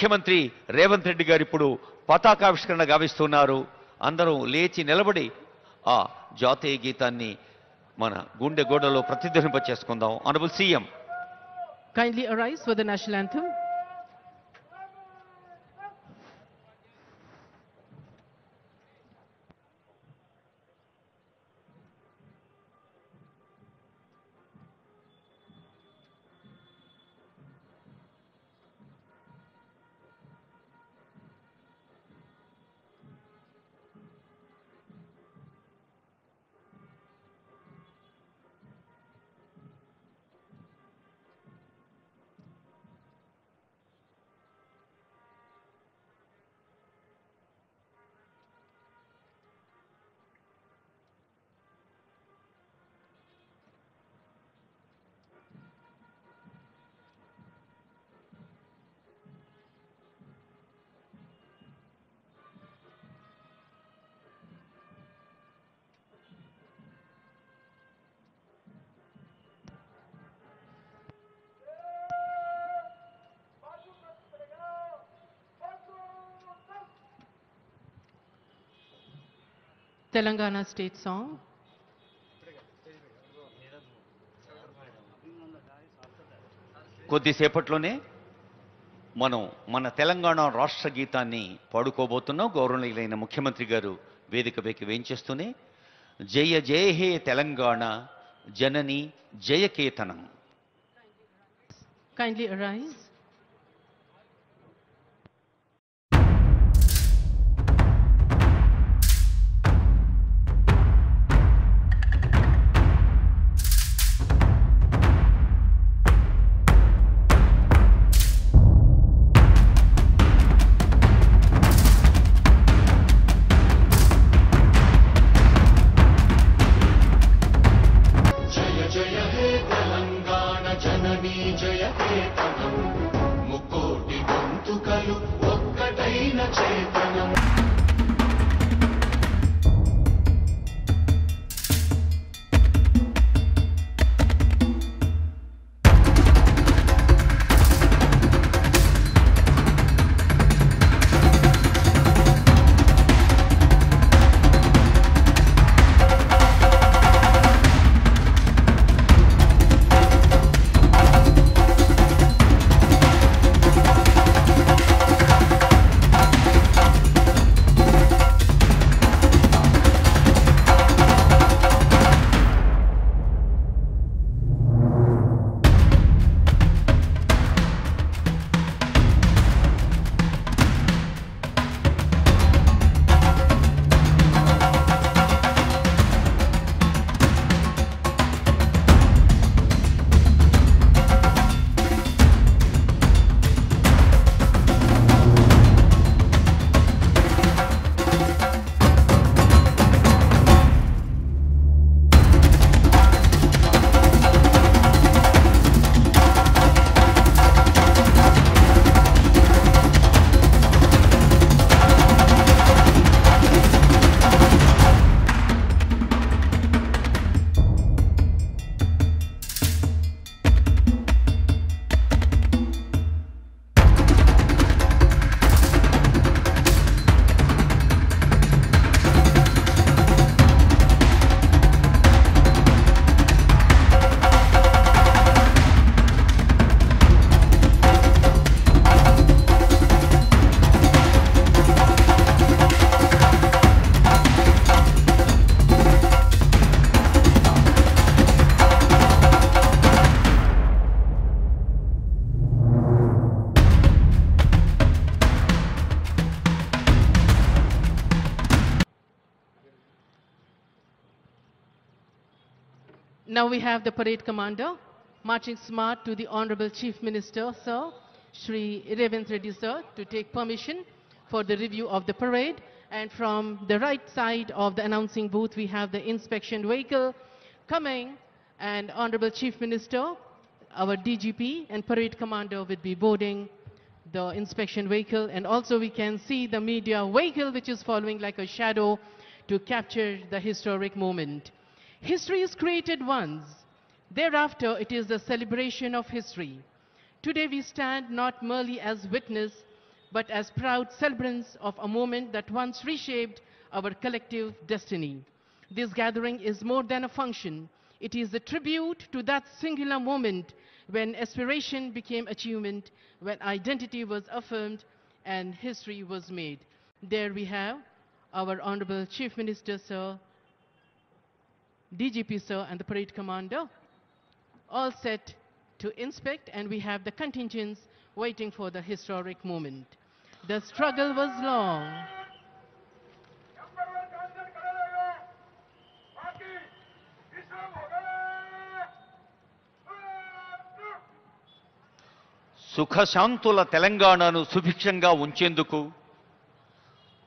ముఖ్యమంత్రి రేవంత్ రెడ్డి గారు ఇప్పుడు పతాకావిష్కరణ గావిస్తున్నారు. అందరూ లేచి నిలబడి ఆ జాతీయ గీతాన్ని మన గుండె గోడలో ప్రతిధ్వనింప చేసుకుందాం. Honourable CM. Kindly arise for the national anthem. Telangana state song. కొద్దిసేపట్లోనే మనం మన తెలంగాణ రాష్ట్ర గీతాన్ని పాడుకోబోతున్నాం. గౌరవనీయులైన ముఖ్యమంత్రి గారు వేదికపైకి వేయించేస్తూనే జయ జయ హే తెలంగాణ జనని జయకేతనం. Kindly arise. Now we have the parade commander marching smart to the Honorable Chief Minister, Sir, Shri Ravindra Reddy, Sir, to take permission for the review of the parade. And from the right side of the announcing booth, we have the inspection vehicle coming, and Honorable Chief Minister, our DGP and parade commander will be boarding the inspection vehicle. And also we can see the media vehicle which is following like a shadow to capture the historic moment. History is created once. Thereafter, it is the celebration of history. Today we stand not merely as witness, but as proud celebrants of a moment that once reshaped our collective destiny. This gathering is more than a function. It is a tribute to that singular moment when aspiration became achievement, when identity was affirmed and history was made. There we have our Honorable Chief Minister, Sir, DGP, Sir, and the Parade Commander, all set to inspect, and we have the contingents waiting for the historic moment. The struggle was long. సుఖశాంతుల తెలంగాణను సుభిక్షంగా ఉంచేందుకు,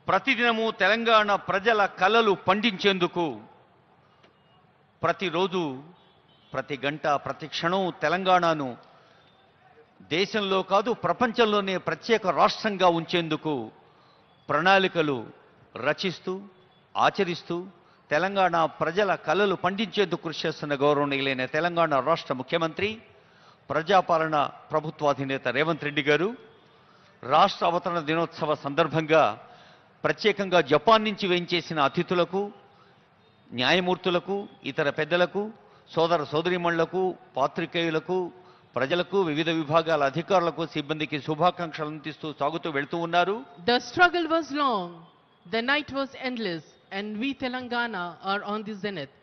ప్రతిదినము తెలంగాణ ప్రజల కలలు పండించేందుకు, ప్రతిరోజు, ప్రతి గంట, ప్రతి క్షణం తెలంగాణను దేశంలో కాదు ప్రపంచంలోనే ప్రత్యేక రాష్ట్రంగా ఉంచేందుకు ప్రణాళికలు రచిస్తూ, ఆచరిస్తూ తెలంగాణ ప్రజల కలలు పండించేందుకు కృషి చేస్తున్న గౌరవనీయులైన తెలంగాణ రాష్ట్ర ముఖ్యమంత్రి, ప్రజాపాలన ప్రభుత్వాధినేత రేవంత్ రెడ్డి గారు రాష్ట్ర అవతరణ దినోత్సవ సందర్భంగా ప్రత్యేకంగా జపాన్ నుంచి వేయించేసిన అతిథులకు, న్యాయమూర్తులకు, ఇతర పెద్దలకు, సోదర సోదరీమణులకు, పాత్రికేయులకు, ప్రజలకు, వివిధ విభాగాల అధికారులకు, సిబ్బందికి శుభాకాంక్షలు అందిస్తూ సాగుతూ వెళ్తూ ఉన్నారు. The struggle was long, the night was endless, and we Telangana are on the zenith.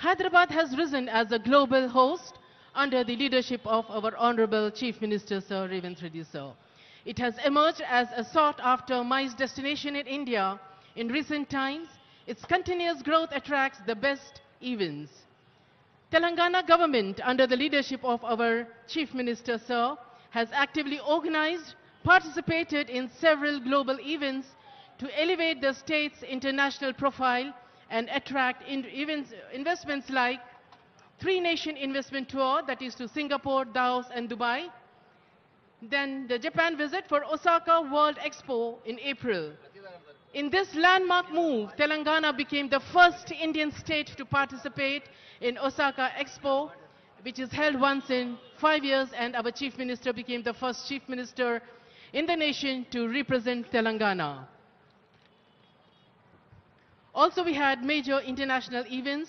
Hyderabad has risen as a global host under the leadership of our Honorable Chief Minister, Sir Revanth Reddy, Sir. It has emerged as a sought-after MICE destination in India. In recent times, its continuous growth attracts the best events. Telangana government, under the leadership of our Chief Minister, Sir, has actively organized, participated in several global events to elevate the state's international profile and attract investments like three-nation investment tour, that is to Singapore, Laos, and Dubai. Then the Japan visit for Osaka World Expo in April. In this landmark move, Telangana became the first Indian state to participate in Osaka Expo, which is held once in 5 years, and our Chief Minister became the first Chief Minister in the nation to represent Telangana. Also, we had major international events